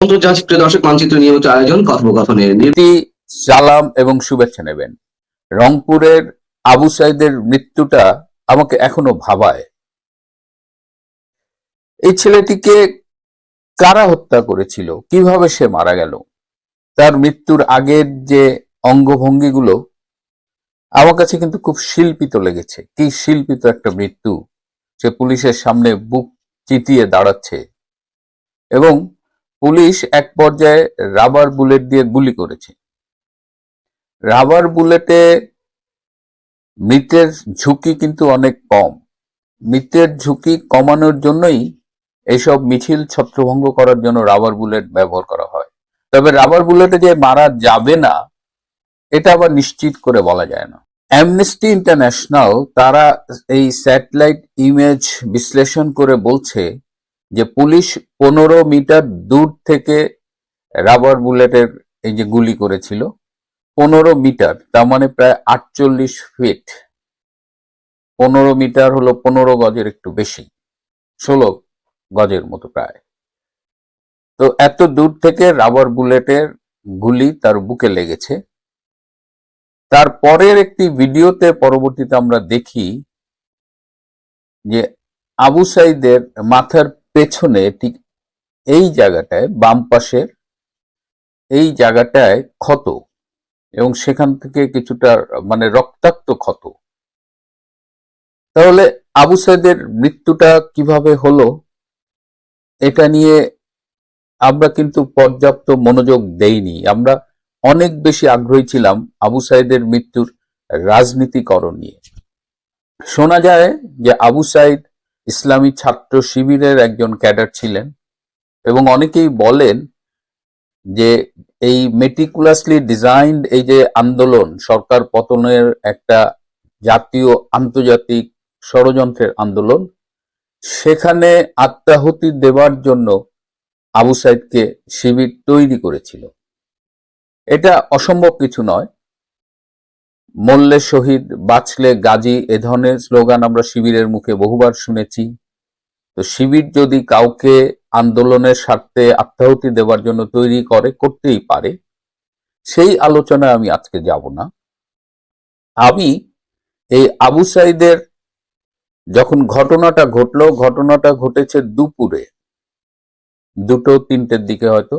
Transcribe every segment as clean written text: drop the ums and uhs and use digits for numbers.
আন্তর্জাতিক প্রিয় দর্শক মানচিত্র নিয়মিত আয়োজন কথোপকথনের সালাম এবং শুভেচ্ছা নেবেন। রংপুরের আবু সাইদের মৃত্যুটা আমাকে এখনো ভাবায়। এই ছেলেটিকে কারা হত্যা করেছিল, কিভাবে সে মারা গেল, তার মৃত্যুর আগের যে অঙ্গভঙ্গিগুলো আমার কাছে কিন্তু খুব শিল্পিত লেগেছে। কি শিল্পিত একটা মৃত্যু! সে পুলিশের সামনে বুক চিতিয়ে দাঁড়াচ্ছে এবং পুলিশ এক পর্যায়ে রাবার বুলেট দিয়ে গুলি করেছে। রাবার বুলেটে মৃতের ঝুঁকি কিন্তু অনেক কম। মৃতের ঝুঁকি কমানোর জন্যই এইসব মিছিল ছত্রভঙ্গ করার জন্য রাবার বুলেট ব্যবহার করা হয়। তবে রাবার বুলেটে যে মারা যাবে না এটা আবার নিশ্চিত করে বলা যায় না। অ্যামনেস্টি ইন্টারন্যাশনাল তারা এই স্যাটেলাইট ইমেজ বিশ্লেষণ করে বলছে যে পুলিশ 15 মিটার দূর থেকে রাবার বুলেটের এই যে গুলি করেছিল, 15 মিটার, তার মানে প্রায় 48 ফিট। 15 মিটার হলো 15 গজের একটু বেশি, 16 গজের মতো প্রায়। তো এত দূর থেকে রাবার বুলেটের গুলি তার বুকে লেগেছে। তারপরের একটি ভিডিওতে পরবর্তীতে আমরা দেখি যে আবু সাইদের মাথার পেছনে ঠিক এই জায়গাটায়, বাম পাশের এই জায়গাটায় ক্ষত, এবং সেখান থেকে কিছুটা মানে রক্তাক্ত ক্ষত। তাহলে আবু সাইদের মৃত্যুটা কিভাবে হলো এটা নিয়ে আমরা কিন্তু পর্যাপ্ত মনোযোগ দেইনি। আমরা অনেক বেশি আগ্রহী ছিলাম আবু সাইদের মৃত্যুর রাজনীতিকরণ নিয়ে। শোনা যায় যে আবু সাইদ ইসলামী ছাত্র শিবিরের একজন ক্যাডার ছিলেন এবং অনেকেই বলেন যে এই মেটিকুলাসলি ডিজাইনড এই যে আন্দোলন, সরকার পতনের একটা জাতীয় আন্তর্জাতিক ষড়যন্ত্রের আন্দোলন, সেখানে আত্মাহুতি দেওয়ার জন্য আবু সাইদকে শিবির তৈরি করেছিল। এটা অসম্ভব কিছু নয়। মরলে শহীদ, বাঁচলে গাজী, এ ধরনের স্লোগান আমরা শিবিরের মুখে বহুবার শুনেছি। তো শিবির যদি কাউকে আন্দোলনের স্বার্থে আত্মাহুতি দেওয়ার জন্য তৈরি করে, করতেই পারে। সেই আলোচনায় আমি আজকে যাব না। আমি এই আবু সাইদের যখন ঘটনাটা ঘটলো, ঘটনাটা ঘটেছে দুপুরে 2-3টের দিকে হয়তো।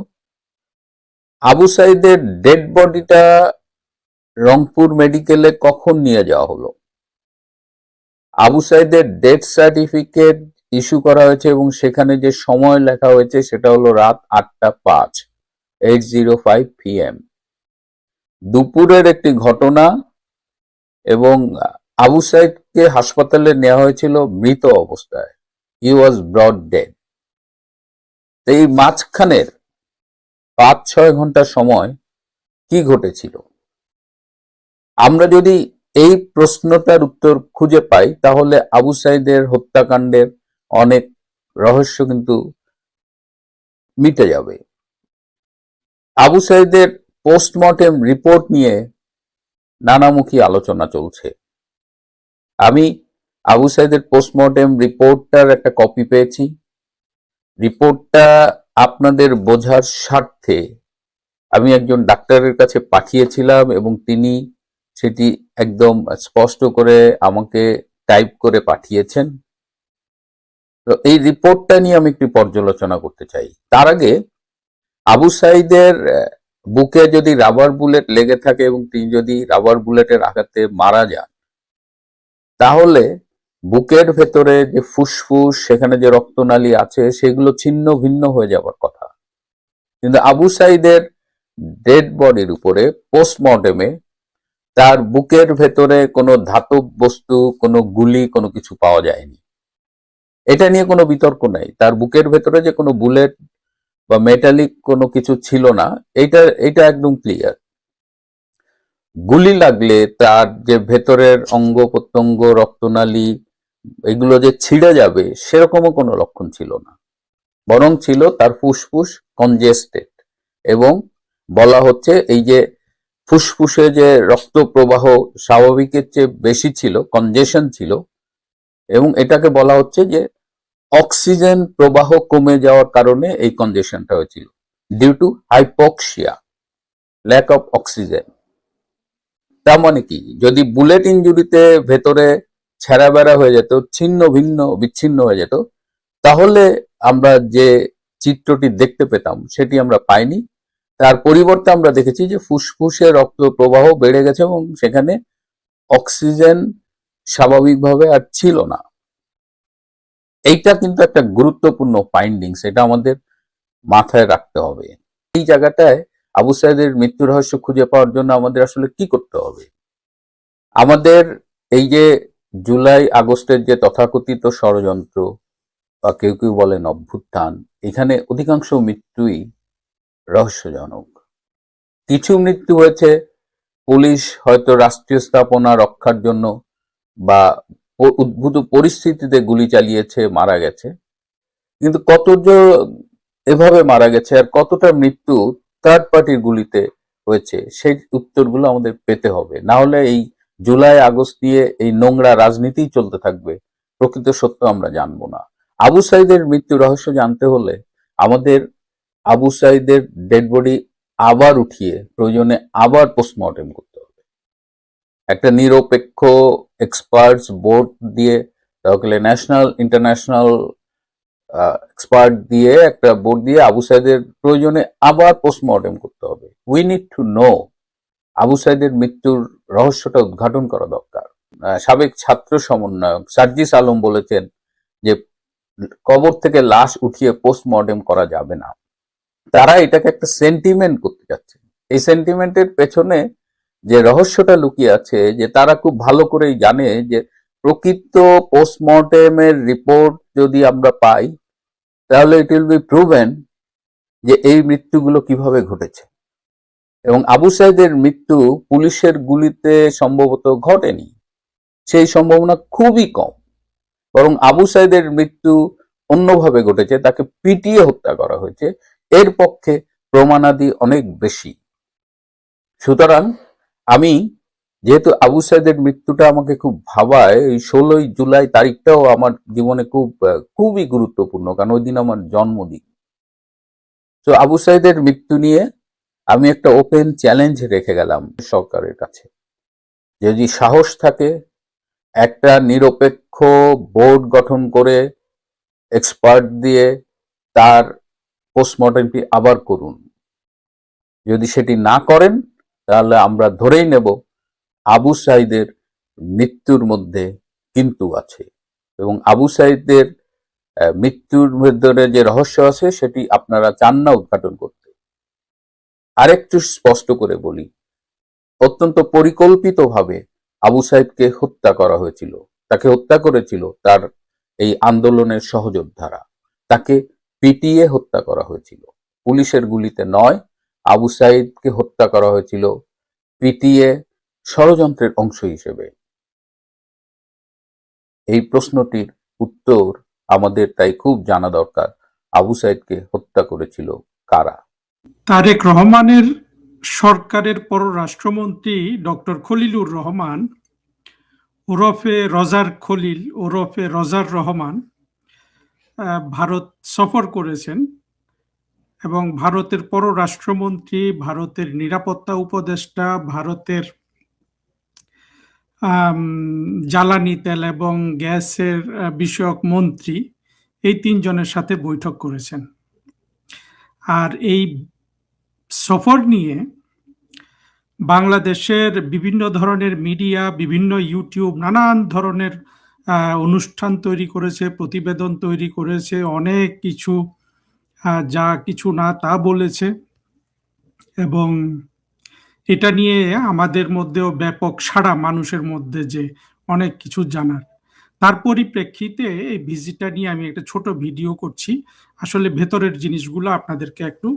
আবু সাইদের ডেড বডিটা রংপুর মেডিকেলে কখন নিয়ে যাওয়া হলো? আবু সাইদের ডেথ সার্টিফিকেট ইস্যু করা হয়েছে এবং সেখানে যে সময় লেখা হয়েছে সেটা হলো রাত 8:05, 8:05 PM। দুপুরের একটি ঘটনা এবং আবু সাইদকে হাসপাতালে নেওয়া হয়েছিল মৃত অবস্থায়। হি ওয়াজ ব্রড ডেড। এই মাঝখানের 5-6 ঘন্টা সময় কি ঘটেছিল? আমরা যদি এই প্রশ্নটার উত্তর খুঁজে পাই তাহলে আবু সাইদের হত্যাকাণ্ডের অনেক রহস্য কিন্তু মিটে যাবে। আবু সাইদের পোস্টমর্টেম রিপোর্ট নিয়ে নানামুখী আলোচনা চলছে। আমি আবু সাইদের পোস্টমর্টেম রিপোর্টটার একটা কপি পেয়েছি। রিপোর্টটা আপনাদের বোঝার স্বার্থে আমি একজন ডাক্তারের কাছে পাঠিয়েছিলাম এবং তিনি সেটি একদম স্পষ্ট করে আমাকে টাইপ করে পাঠিয়েছেন। তো এই রিপোর্টটা নিয়ে আমি একটু পর্যালোচনা করতে চাই। তার আগে আবু সাইদের বুকে যদি রাবার বুলেট লেগে থাকে এবং তিনি যদি রাবার বুলেটের আঘাতে মারা যান, তাহলে বুকের ভেতরে যে ফুসফুস, সেখানে যে রক্তনালী আছে, সেগুলো ছিন্ন ভিন্ন হয়ে যাওয়ার কথা। কিন্তু আবু সাইদের ডেড বডির উপরে পোস্টমর্টেমে তার বুকের ভেতরে কোনো ধাতব বস্তু, কোনো গুলি, কোনো কিছু পাওয়া যায়নি। এটা নিয়ে কোনো বিতর্ক নাই। তার বুকের ভেতরে যে কোনো বুলেট বা মেটালিক কোনো কিছু ছিল না, এটা একদম ক্লিয়ার। গুলি লাগলে তার যে ভেতরের অঙ্গ প্রত্যঙ্গ, রক্তনালী, এগুলো যে ছিঁড়ে যাবে সেরকমও কোনো লক্ষণ ছিল না। বরং ছিল তার ফুসফুস কনজেস্টেড, এবং বলা হচ্ছে এই যে ফুসফুসে যে রক্ত প্রবাহ স্বাভাবিকের চেয়ে বেশি ছিল, কনজেশন ছিল, এবং এটাকে বলা হচ্ছে যে অক্সিজেন প্রবাহ কমে যাওয়ার কারণে এই কনজেশনটা হয়েছিল। Due to hypoxia, lack of oxygen. তার মানে কি, যদি বুলেট ইঞ্জুরিতে ভেতরে ছেঁড়া বেড়া হয়ে যেত, ছিন্ন ভিন্ন বিচ্ছিন্ন হয়ে যেত, তাহলে আমরা যে চিত্রটি দেখতে পেতাম সেটি আমরা পাইনি। তার পরিবর্তে আমরা দেখেছি যে ফুসফুসে রক্ত প্রবাহ বেড়ে গেছে এবং সেখানে অক্সিজেন স্বাভাবিকভাবে আর ছিল না। এইটা কিন্তু একটা গুরুত্বপূর্ণ ফাইন্ডিংস, এটা আমাদের মাথায় রাখতে হবে। এই জায়গাটায় আবু সাইদের মৃত্যু রহস্য খুঁজে পাওয়ার জন্য আমাদের আসলে কি করতে হবে? আমাদের এই যে জুলাই আগস্টের যে তথাকথিত ষড়যন্ত্র বা কেউ কেউ বলেন অভ্যুত্থান, এখানে অধিকাংশ মৃত্যুই রহস্যজনক। কিছু মৃত্যু হয়েছে পুলিশ হয়তো রাষ্ট্রীয় স্থাপনা রক্ষার জন্য বা উদ্ভূত পরিস্থিতিতে গুলি চালিয়েছে, মারা গেছে। কিন্তু কতজন এভাবে মারা গেছে আর কতটা মৃত্যু থার্ড পার্টির গুলিতে হয়েছে, সেই উত্তরগুলো আমাদের পেতে হবে। না হলে এই জুলাই আগস্ট নিয়ে এই নোংরা রাজনীতি চলতে থাকবে, প্রকৃত সত্য আমরা জানবো না। আবু সাইদের মৃত্যু রহস্য জানতে হলে আমাদের আবু সাইদের ডেড বডি আবার উঠিয়ে প্রয়োজনে আবার পোস্টমর্টেম করতে হবে। একটা নিরপেক্ষ এক্সপার্টস বোর্ড দিয়ে, তাহলে ন্যাশনাল ইন্টারন্যাশনাল এক্সপার্ট দিয়ে একটা বোর্ড দিয়ে আবু সাইদের প্রয়োজনে আবার পোস্টমর্টেম করতে হবে। We need to know Abu সাইদের মৃত্যুর রহস্যটা উদ্ঘাটন করা দরকার। সাবেক ছাত্র সমন্বয়ক সার্জিস আলম বলেছেন যে কবর থেকে লাশ উঠিয়ে পোস্টমর্টেম করা যাবে না। তারা এটাকে একটা সেন্টিমেন্ট করতে যাচ্ছে। এই সেন্টিমেন্টের পেছনে যে রহস্যটা লুকিয়ে আছে, যে তারা খুব ভালো করেই জানে যে প্রকৃত পোস্টমর্টেমের রিপোর্ট যদি আমরা পাই, তাহলে ইট উইল বি প্রুভেন যে এই মৃত্যুগুলো কিভাবে ঘটেছে। এবং আবু সাইদের মৃত্যু পুলিশের গুলিতে সম্ভবত ঘটেনি, সেই সম্ভাবনা খুবই কম। বরং আবু সাইদের মৃত্যু অন্যভাবে ঘটেছে, তাকে পিটিয়ে হত্যা করা হয়েছে, এর পক্ষে প্রমাণাদি অনেক বেশি। সুতরাং আমি, যেহেতু আবু সাইদের মৃত্যুটা আমাকে খুব ভাবায়, এই 16ই জুলাই তারিখটাও আমার জীবনে খুবই গুরুত্বপূর্ণ, কারণ ওই দিন আমার জন্মদিন। তো আবু সাইদের মৃত্যু নিয়ে আমি একটা ওপেন চ্যালেঞ্জ রেখে গেলাম সরকারের কাছে। যদি সাহস থাকে, একটা নিরপেক্ষ বোর্ড গঠন করে এক্সপার্ট দিয়ে তার পোস্টমর্টেমটি আবার করুন। যদি সেটি না করেন, তাহলে আমরা ধরেই নেব আবু সাইদের মৃত্যুর মধ্যে কিন্তু আছে, এবং আবু সাইদের মৃত্যুর ভেতরে যে রহস্য আছে সেটি আপনারা চান না উদ্ঘাটন করতে। আরেকটু স্পষ্ট করে বলি, অত্যন্ত পরিকল্পিতভাবে আবু সাইদকে হত্যা করা হয়েছিল। তাকে হত্যা করেছিল তার এই আন্দোলনের সহযোদ্ধারা, তাকে পিটিয়ে হত্যা করা হয়েছিল, পুলিশের গুলিতে নয়। আবু সাইদকে হত্যা করা হয়েছিল পিটিয়ে, ষড়যন্ত্রের অংশ হিসেবে। এই প্রশ্নটির উত্তর আমাদের তাই খুব জানা দরকার, আবু সাইদকে হত্যা করেছিল কারা। তারেক রহমানের সরকারের পররাষ্ট্রমন্ত্রী ডক্টর খলিলুর রহমান ওরফে রজার খলিল ওরফে রজার রহমান ভারত সফর করেছেন এবং ভারতের পররাষ্ট্রমন্ত্রী, ভারতের নিরাপত্তা উপদেষ্টা, ভারতের জ্বালানি তেল এবং গ্যাসের বিষয়ক মন্ত্রী, এই তিনজনের সাথে বৈঠক করেছেন। আর এই সফর নিয়ে বাংলাদেশের বিভিন্ন ধরনের মিডিয়া, বিভিন্ন ইউটিউব নানান ধরনের অনুষ্ঠান তৈরি করেছে, প্রতিবেদন তৈরি করেছে, অনেক কিছু যা কিছু না তা বলেছে, এবং এটা নিয়ে আমাদের মধ্যেও ব্যাপক সাড়া, মানুষের মধ্যে যে অনেক কিছু জানার। তার পরিপ্রেক্ষিতে এই ভিজিটটা নিয়ে আমি একটা ছোট ভিডিও করছি, আসলে ভেতরের জিনিসগুলো আপনাদেরকে একটু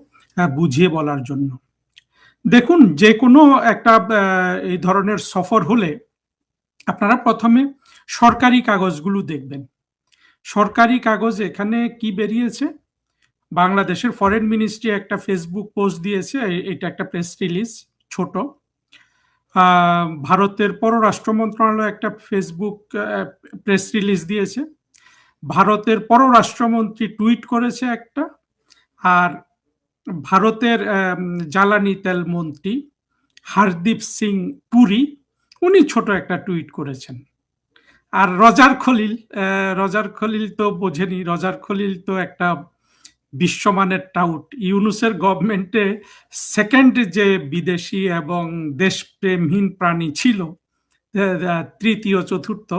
বুঝিয়ে বলার জন্য। দেখুন, যে কোনো একটা এই ধরনের সফর হলে আপনারা প্রথমে সরকারি কাগজগুলো দেখবেন। সরকারি কাগজ এখানে কি বেরিয়েছে, বাংলাদেশের ফরেন মিনিস্ট্রি একটা ফেসবুক পোস্ট দিয়েছে, এটা একটা প্রেস রিলিজ ছোট। ভারতের পররাষ্ট্র মন্ত্রণালয় একটা ফেসবুক প্রেস রিলিজ দিয়েছে, ভারতের পররাষ্ট্রমন্ত্রী টুইট করেছে একটা, আর ভারতের জ্বালানি তেল মন্ত্রী হরদীপ সিং পুরী উনি ছোট একটা টুইট করেছেন। আর রজার খলিল তো বোঝেনি, রজার খলিল তো একটা বিশ্বমানের টাউট। ইউনূসের গভর্নমেন্টে সেকেন্ড যে বিদেশি এবং দেশপ্রেমহীন প্রাণী ছিল, তৃতীয় চতুর্থ,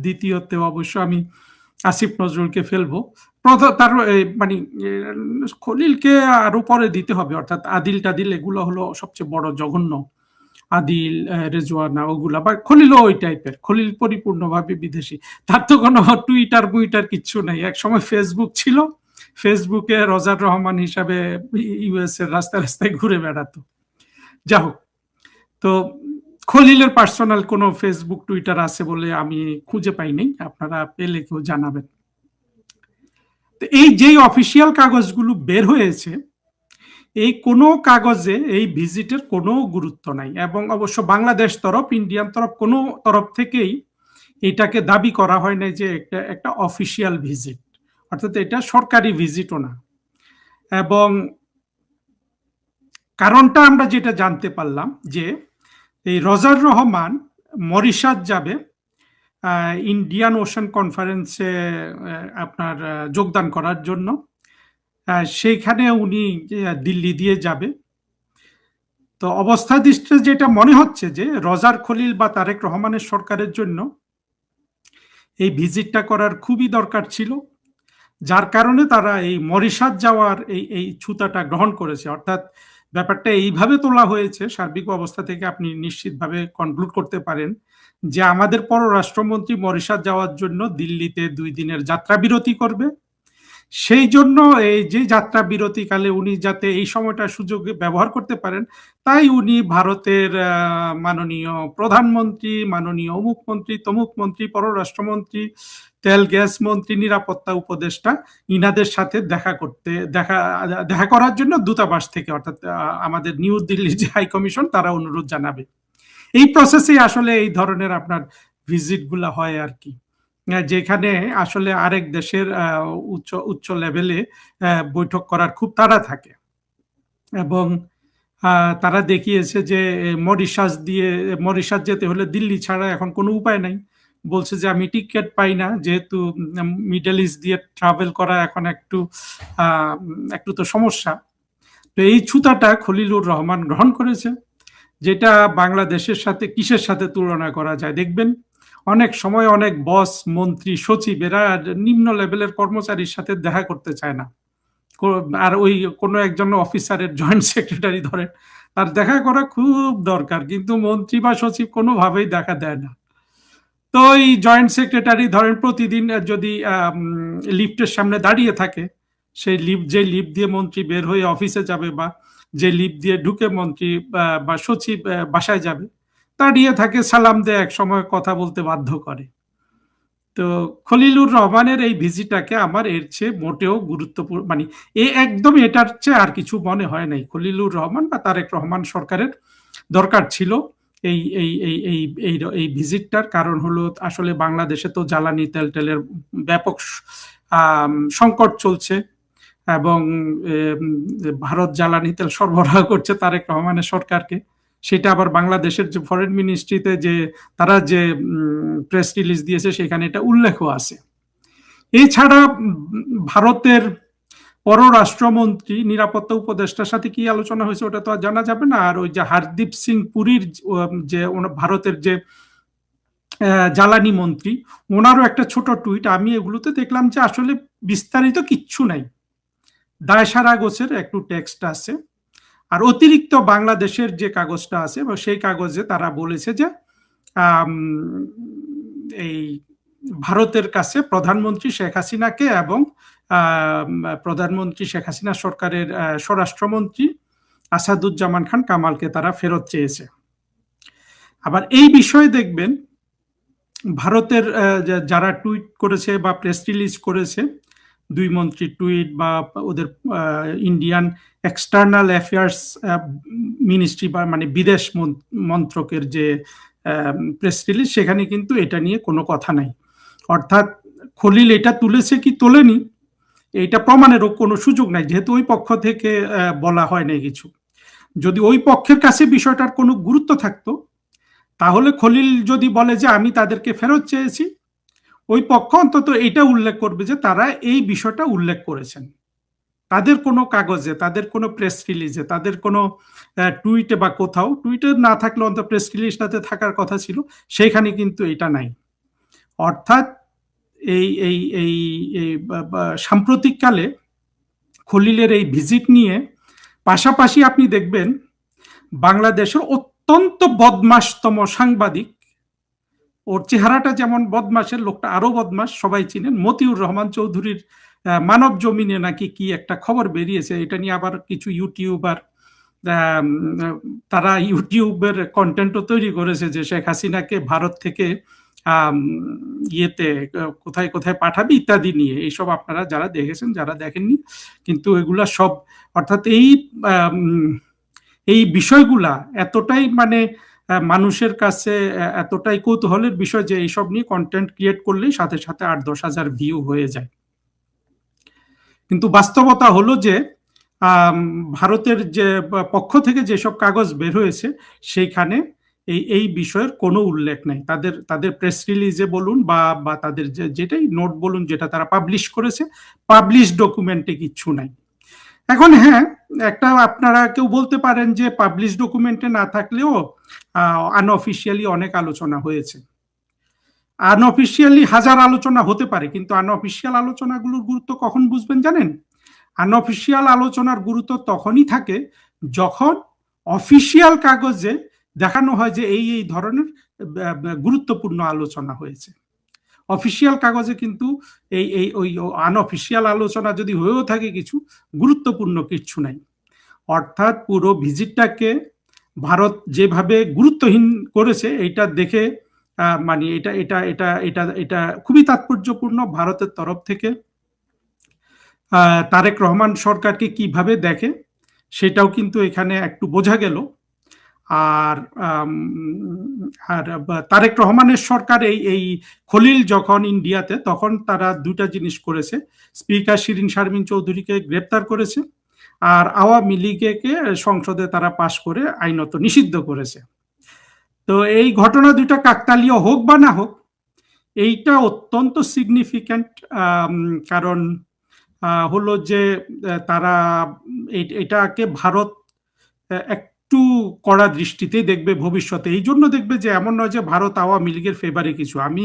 দ্বিতীয়তে অবশ্য আমি আসিফ নজরুলকে ফেলবো। তার মানে খলিলকে আরো পরে দিতে হবে, অর্থাৎ আদিল টাদিল এগুলো হলো সবচেয়ে বড় জঘন্য। আদিল, রেজওয়ানা ওগুলা, বা খলিলও ওই টাইপের। খলিল পরিপূর্ণভাবে বিদেশি, তার তো কোনো টুইটার বুইটার কিচ্ছু নাই। এক সময় ফেসবুক ছিল, ফেসবুকে রজার রহমান হিসাবে ইউএস এর রাস্তায় রাস্তায় ঘুরে বেড়াতো। যা হোক, তো খলিলের পার্সোনাল কোনো ফেসবুক টুইটার আছে বলে আমি খুঁজে পাই নাই, আপনারা পেলে কেউ জানাবেন। তো এই যেই অফিসিয়াল কাগজগুলো বের হয়েছে, এই কোনো কাগজে এই ভিজিটের কোনো গুরুত্ব নাই, এবং অবশ্য বাংলাদেশ তরফ, ইন্ডিয়ান তরফ, কোনো তরফ থেকেই এটাকে দাবি করা হয় নাই যে একটা অফিসিয়াল ভিজিট, অর্থাৎ এটা সরকারি ভিজিটও না। এবং কারণটা আমরা যেটা জানতে পারলাম যে এই রজার রহমান মরিশাস যাবে ইন্ডিয়ান ওশান কনফারেন্সে আপনার যোগদান করার জন্য। সেইখানে উনি দিল্লি দিয়ে যাবে। তো অবস্থা দৃষ্টিতে যেটা মনে হচ্ছে যে রজার খলিল বা তারেক রহমানের সরকারের জন্য এই ভিজিটটা করার খুবই দরকার ছিল, যার কারণে তারা এই মরিশাস যাওয়ার এই ছুতাটা গ্রহণ করেছে। অর্থাৎ ব্যাপারটা এইভাবে তোলা হয়েছে, সার্বিক অবস্থা থেকে আপনি নিশ্চিতভাবে কনক্লুড করতে পারেন যে আমাদের পররাষ্ট্রমন্ত্রী মরিশাস যাওয়ার জন্য দিল্লিতে 2 দিনের যাত্রা বিরতি করবে। সেই জন্য এই যে যাত্রা বিরতিকালে উনি যাতে এই সময়টা সুযোগ ব্যবহার করতে পারেন, তাই উনি ভারতের মাননীয় প্রধানমন্ত্রী, মাননীয় অমুক মন্ত্রী, তমুক মন্ত্রী, পররাষ্ট্রমন্ত্রী, তেল গ্যাস মন্ত্রী, নিরাপত্তা উপদেষ্টা, ইনাদের সাথে দেখা করার জন্য দূতাবাস থেকে, অর্থাৎ আমাদের নিউ দিল্লির যে হাই কমিশন, তারা অনুরোধ জানাবে। এই প্রসেসে আসলে এই ধরনের আপনার ভিজিট গুলা হয় আর কি, যেখানে আসলে আরেক দেশের উচ্চ লেভেলে বৈঠক করার খুব তাড়া থাকে। এবং তারা দেখিয়েছে যে মরিশাস যেতে হলে দিল্লি ছাড়া এখন কোনো উপায় নাই। বলছে যে আমি টিকিট পাই না, যেহেতু মিডল ইস্ট দিয়ে ট্রাভেল করা এখন একটু তো সমস্যা। তো এই ছুতাটা খলিলুর রহমান গ্রহণ করেছে, যেটা বাংলাদেশের সাথে কিসের সাথে তুলনা করা যায় দেখবেন। অনেক সময় অনেক বস, মন্ত্রী, সচিব এরা নিম্ন লেভেলের কর্মচারীর সাথে দেখা করতে চায় না, আর ওই কোনো একজন অফিসারের জয়েন্ট সেক্রেটারি ধরেন, তার দেখা করা খুব দরকার, কিন্তু মন্ত্রী বা সচিব কোনোভাবেই দেখা দেয় না। তো এই জয়েন্ট সেক্রেটারি ধরেন প্রতিদিন যদি লিফটের সামনে দাঁড়িয়ে থাকে, সেই যে লিফট দিয়ে মন্ত্রী বের হয়ে অফিসে যাবে, বা যে লিফট দিয়ে ঢুকে মন্ত্রী বা সচিব বাসায় যাবে, দাঁড়িয়ে থাকে, সালাম দিয়ে এক সময় কথা বলতে বাধ্য করে। তো খলিলুর রহমানের এই ভিজিটাকে আমার এর চেয়ে মোটেও গুরুত্বপূর্ণ, মানে একদম এটার চেয়ে আর কিছু মনে হয় নাই। খলিলুর রহমান বা তারেক রহমান সরকারের দরকার ছিল এই এই এই এই এই এই ভিজিটটার। কারণ হলো আসলে বাংলাদেশে তো জ্বালানি তেলের ব্যাপক সংকট চলছে, এবং ভারত জ্বালানি তেল সরবরাহ করছে তারেক রহমানের সরকারকে। সেটা আবার বাংলাদেশের যে ফরেন মিনিস্ট্রিতে যে তারা যে প্রেস রিলিজ দিয়েছে সেখানে এটা উল্লেখও আছে। এছাড়া ভারতের পররাষ্ট্রমন্ত্রী, নিরাপত্তা উপদেষ্টার সাথে কি আলোচনা হয়েছে ওটা তো আর জানা যাবে না। আর ওই যে হরদীপ সিং পুরীর যে ভারতের যে জ্বালানি মন্ত্রী, ওনারও একটা ছোট টুইট আমি এগুলোতে দেখলাম যে আসলে বিস্তারিত কিচ্ছু নাই, দায়সারা গোছের একটু টেক্সট আছে। আর অতিরিক্ত বাংলাদেশের যে কাগজটা আছে সেই কাগজে তারা বলেছে যে এই ভারতের কাছে প্রধানমন্ত্রী শেখ হাসিনাকে এবং প্রধানমন্ত্রী শেখ হাসিনা সরকারের স্বরাষ্ট্রমন্ত্রী আসাদুজ্জামান খান কামালকে তারা ফেরত চেয়েছে। আবার এই বিষয়ে দেখবেন ভারতের যারা টুইট করেছে বা প্রেস রিলিজ করেছে, 2 মন্ত্রীর টুইট বা ওদের ইন্ডিয়ান এক্সটার্নাল অ্যাফেয়ার্স মিনিস্ট্রি বা মানে বিদেশ মন্ত্রকের যে প্রেস রিলিজ, সেখানে কিন্তু এটা নিয়ে কোনো কথা নাই। অর্থাৎ খলিল এটা তুলেছে কি তোলেনি এইটা প্রমাণেরও কোনো সুযোগ নাই, যেহেতু ওই পক্ষ থেকে বলা হয় নাই কিছু। যদি ওই পক্ষের কাছে বিষয়টার কোনো গুরুত্ব থাকতো, তাহলে খলিল যদি বলে যে আমি তাদেরকে ফেরত চেয়েছি, ওই পক্ষ অন্তত এটা উল্লেখ করবে যে তারা এই বিষয়টা উল্লেখ করেছেন তাদের কোনো কাগজে, তাদের কোনো প্রেস রিলিজে, তাদের কোনো টুইটে বা কোথাও। টুইটে না থাকলে অন্তত প্রেস রিলিজটাতে থাকার কথা ছিল, সেখানে কিন্তু এটা নাই। অর্থাৎ এই এই এই এই সাম্প্রতিককালে খলিলের এই ভিজিট নিয়ে পাশাপাশি আপনি দেখবেন বাংলাদেশের অত্যন্ত বদমাশতম সাংবাদিক, ওর চেহারাটা যেমন বদমাশের, লোকটা আরো বদমাশ, সবাই চিনেন, মতিউর রহমান চৌধুরীর মানব জমিনে নাকি কি একটা খবর বেরিয়েছে, এটা নিয়ে আবার কিছু ইউটিউবার তারা ইউটিউবের কন্টেন্টও তৈরি করেছে যে শেখ হাসিনাকে ভারত থেকে ইয়েতে কোথায় কোথায় পাঠাবি ইত্যাদি নিয়ে। এইসব আপনারা যারা দেখেছেন, যারা দেখেননি, কিন্তু এগুলা সব, অর্থাৎ এই বিষয়গুলা এতটাই মানে মানুষের কাছে এতটাই কৌতূহলের বিষয় যে এইসব নিয়ে কন্টেন্ট ক্রিয়েট করলেই সাথে সাথে 8-10 হাজার ভিউ হয়ে যায়। কিন্তু বাস্তবতা হলো যে ভারতের যে পক্ষ থেকে যেসব কাগজ বের হয়েছে সেইখানে এই বিষয়ের কোনো উল্লেখ নাই। তাদের প্রেস রিলিজে বলুন বা তাদের যেটাই নোট বলুন, যেটা তারা পাবলিশ করেছে, পাবলিশ ডকুমেন্টে কিচ্ছু নাই। এখন হ্যাঁ, একটা আপনারা কেউ বলতে পারেন যে পাবলিশ ডকুমেন্টে না থাকলেও আনঅফিসিয়ালি অনেক আলোচনা হয়েছে। আনঅফিসিয়ালি হাজার আলোচনা হতে পারে, কিন্তু আনঅফিসিয়াল আলোচনাগুলোর গুরুত্ব কখন বুঝবেন জানেন? আনঅফিসিয়াল আলোচনার গুরুত্ব তখনই থাকে যখন অফিসিয়াল কাগজে দেখানো হয় যে এই ধরনের গুরুত্বপূর্ণ আলোচনা হয়েছে। অফিসিয়াল কাগজে কিন্তু ওই আনঅফিসিয়াল আলোচনা যদি হয়েও থাকে কিছু, গুরুত্বপূর্ণ কিছু নাই। অর্থাৎ পুরো ভিজিটটাকে ভারত যেভাবে গুরুত্বহীন করেছে, এইটা দেখে মানে এটা এটা এটা এটা এটা খুবই তাৎপর্যপূর্ণ ভারতের তরফ থেকে। তারেক রহমান সরকারকে কিভাবে দেখে সেটাও কিন্তু এখানে একটু বোঝা গেল। আর তারেক রহমানের সরকার এই খলিল যখন ইন্ডিয়াতে, তখন তারা দুটা জিনিস করেছে। স্পিকার শিরিন শারমিন চৌধুরীকে গ্রেপ্তার করেছে, আর আওয়ামী লীগকে সংসদে তারা পাশ করে আইনত নিষিদ্ধ করেছে। তো এই ঘটনা দুইটা কাকতালীয় হোক বা না হোক, এইটা অত্যন্ত সিগনিফিক্যান্ট। কারণ হলো যে তারা এটাকে ভারত একটু কড়া দৃষ্টিতেই দেখবে ভবিষ্যতে। এই জন্য দেখবে যে এমন নয় যে ভারত আওয়ামী লীগের ফেভারে কিছু। আমি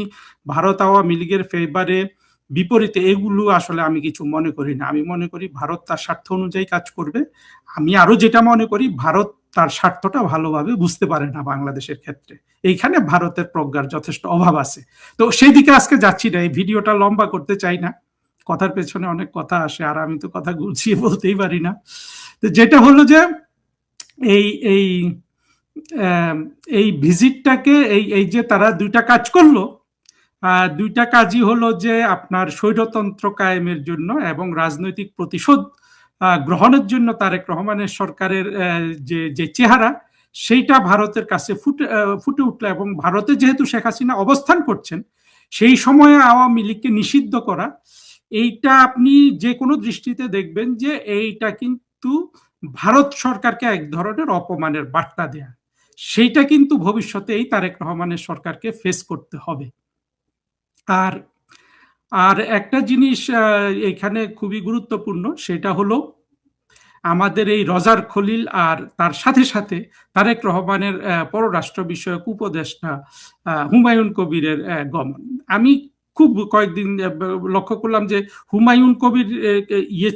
ভারত আওয়ামী লীগের ফেভারে বিপরীতে এগুলো আসলে আমি কিছু মনে করি না। আমি মনে করি ভারত তার স্বার্থ অনুযায়ী কাজ করবে। আমি আরো যেটা মনে করি, ভারত তার স্বার্থটা ভালোভাবে বুঝতে পারে না বাংলাদেশের ক্ষেত্রে। এইখানে ভারতের প্রজ্ঞার যথেষ্ট অভাব আছে। তো সেই দিকে আজকে যাচ্ছি না, এই ভিডিওটা লম্বা করতে চাই না, কথার পেছনে অনেক কথা আসে, আর আমি তো কথা গুছিয়ে বলতেই পারি না। তো যেটা হলো যে এই এই এই ভিজিটটাকে এই যে তারা দুইটা কাজ করলো, দুইটা কাজই হলো যে আপনার স্বৈরতন্ত্র কায়েমের জন্য এবং রাজনৈতিক প্রতিশোধ গ্রহণের জন্য তারেক রহমানের সরকারের যে চেহারা, সেইটা ভারতের কাছে ফুটে উঠলো। এবং ভারতে যেহেতু শেখ হাসিনা অবস্থান করছেন, সেই সময়ে আওয়ামী লীগকে নিষিদ্ধ করা, এইটা আপনি যে কোনো দৃষ্টিতে দেখবেন যে এইটা কিন্তু ভারত সরকারকে এক ধরনের অপমানের বার্তা দেয়া। সেইটা কিন্তু ভবিষ্যতে এই তারেক রহমানের সরকারকে ফেস করতে হবে। আর একটা জিনিস এখানে খুবই গুরুত্বপূর্ণ, সেটা হলো আমাদের এই রজার খলিল আর তার সাথে সাথে তারেক রহমানের পররাষ্ট্র বিষয়ক উপদেষ্টা হুমায়ুন কবিরের গমন। আমি খুব কয়েকদিন লক্ষ্য করলাম যে হুমায়ুন কবির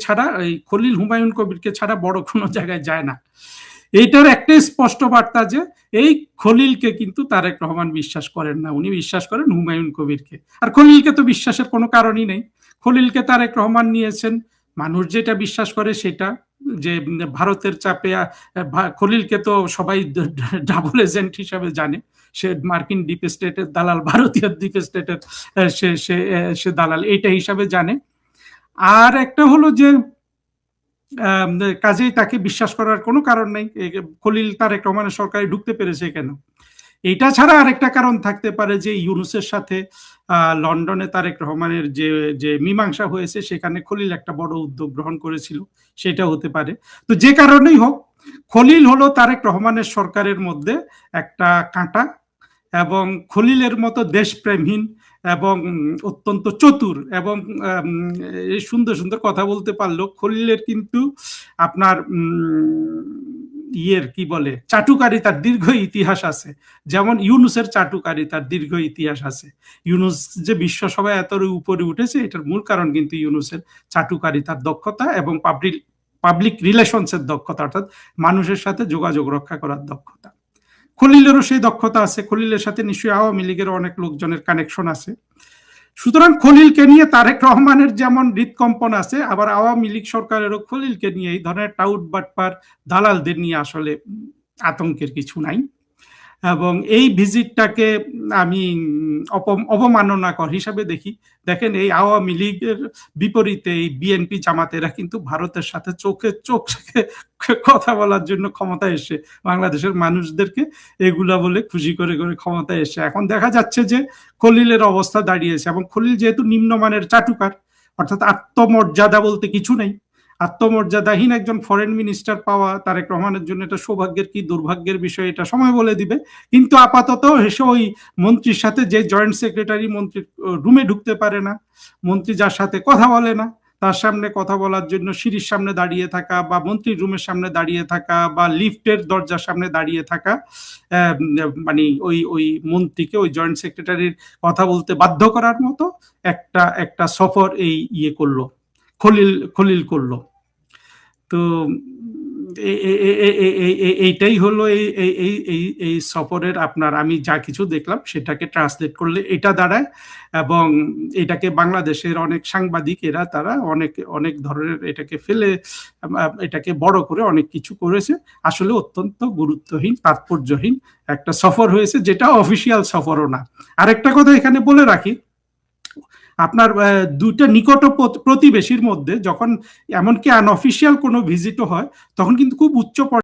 ছাড়া, এই খলিল হুমায়ুন কবিরকে ছাড়া বড় কোনো জায়গায় যায় না। এইটার একটাই স্পষ্ট বার্তা যে এই খলিলকে কিন্তু তারেক রহমান বিশ্বাস করেন না, উনি বিশ্বাস করেন হুমায়ুন কবিরকে। আর খলিলকে তো বিশ্বাসের কোনো কারণই নেই। খলিলকে তারেক রহমান নিয়েছেন, মানুষ যেটা বিশ্বাস করে সেটা, যে ভারতের চাপে খলিলকে তো সবাই ডাবল এজেন্ট হিসাবে জানে। সে মার্কিন ডিপ স্টেটের দালাল, ভারতীয় ডিপ স্টেটের সে দালাল, এইটা হিসাবে জানে। আর একটা হলো যে কাজেই তাকে বিশ্বাস করার কোনো কারণ নেই। খলিল তারেক রহমানের সরকারে ঢুকতে পেরেছে কেন? এটা ছাড়া আরেকটা কারণ থাকতে পারে যে ইউনূসের সাথে লন্ডনে তারেক রহমানের যে যে মীমাংসা হয়েছে, সেখানে খলিল একটা বড় উদ্যোগ গ্রহণ করেছিল, সেটা হতে পারে। তো যে কারণেই হোক, খলিল হলো তারেক রহমানের সরকারের মধ্যে একটা কাঁটা, এবং খলিলের মতো দেশপ্রেমহীন এবং অত্যন্ত চতুর এবং এই সুন্দর সুন্দর কথা বলতে পারলো খলিলের কিন্তু আপনার ইয়ের কি বলে চাটুকারিতার দীর্ঘ ইতিহাস আছে। যেমন ইউনূসের চাটুকারিতার দীর্ঘ ইতিহাস আছে। ইউনূস যে বিশ্ব সভায় এত উপরে উঠেছে, এটার মূল কারণ কিন্তু ইউনূসের চাটুকারিতার দক্ষতা এবং পাবলিক রিলেশনসের দক্ষতা, অর্থাৎ মানুষের সাথে যোগাযোগ রক্ষা করার দক্ষতা। খলিলেরও সেই দক্ষতা আছে। খলিলের সাথে নিশ্চয়ই আওয়ামী লীগের অনেক লোকজনের কানেকশন আছে। সুতরাং খলিলকে নিয়ে তারেক রহমানের যেমন হৃদকম্পন আছে, আবার আওয়ামী লীগ সরকারেরও খলিলকে নিয়ে এই ধরনের টাউট বাটপার দালালদের নিয়ে আসলে আতঙ্কের কিছু নাই। এবং এই ভিজিটটাকে আমি অবমাননাকর হিসাবে দেখি। দেখেন, এই আওয়ামী লীগের বিপরীতে এই বিএনপি জামাতেরা কিন্তু ভারতের সাথে চোখে চোখ রেখে কথা বলার জন্য ক্ষমতায় এসে বাংলাদেশের মানুষদেরকে এগুলা বলে খুশি করে করে ক্ষমতায় এসে এখন দেখা যাচ্ছে যে খলিলের অবস্থা দাঁড়িয়েছে। এবং খলিল যেহেতু নিম্নমানের চাটুকার, অর্থাৎ আত্মমর্যাদা বলতে কিছু নেই, আত্মমর্যাদাহীন একজন ফরেন মিনিস্টার পাওয়া তারেক রহমানের জন্য এটা সৌভাগ্যের কি দুর্ভাগ্যের বিষয়, এটা সময় বলে দিবে। কিন্তু আপাতত এসে ওই মন্ত্রীর সাথে, যে জয়েন্ট সেক্রেটারি মন্ত্রীর রুমে ঢুকতে পারে না, মন্ত্রী যার সাথে কথা বলে না, তার সামনে কথা বলার জন্য সিঁড়ির সামনে দাঁড়িয়ে থাকা, বা মন্ত্রীর রুমের সামনে দাঁড়িয়ে থাকা, বা লিফটের দরজার সামনে দাঁড়িয়ে থাকা, মানে ওই ওই মন্ত্রীকে, ওই জয়েন্ট সেক্রেটারির কথা বলতে বাধ্য করার মতো একটা সফর এই ইয়ে করলো, খলিল করলো। তো এইটাই হলো এই সফরের আপনার, আমি যা কিছু দেখলাম সেটাকে ট্রান্সলেট করলে এটা দাঁড়ায়। এবং এটাকে বাংলাদেশের অনেক সাংবাদিক তারা অনেক অনেক ধরনের এটাকে ফেলে, এটাকে বড় করে অনেক কিছু করেছে। আসলে অত্যন্ত গুরুত্বহীন, তাৎপর্যহীন একটা সফর হয়েছে, যেটা অফিসিয়াল সফরও না। আরেকটা কথা এখানে বলে রাখি, আপনার দুইটা নিকট প্রতিবেশীর মধ্যে যখন এমনকি আনঅফিসিয়াল কোনো ভিজিটও হয়, তখন কিন্তু খুব উচ্চ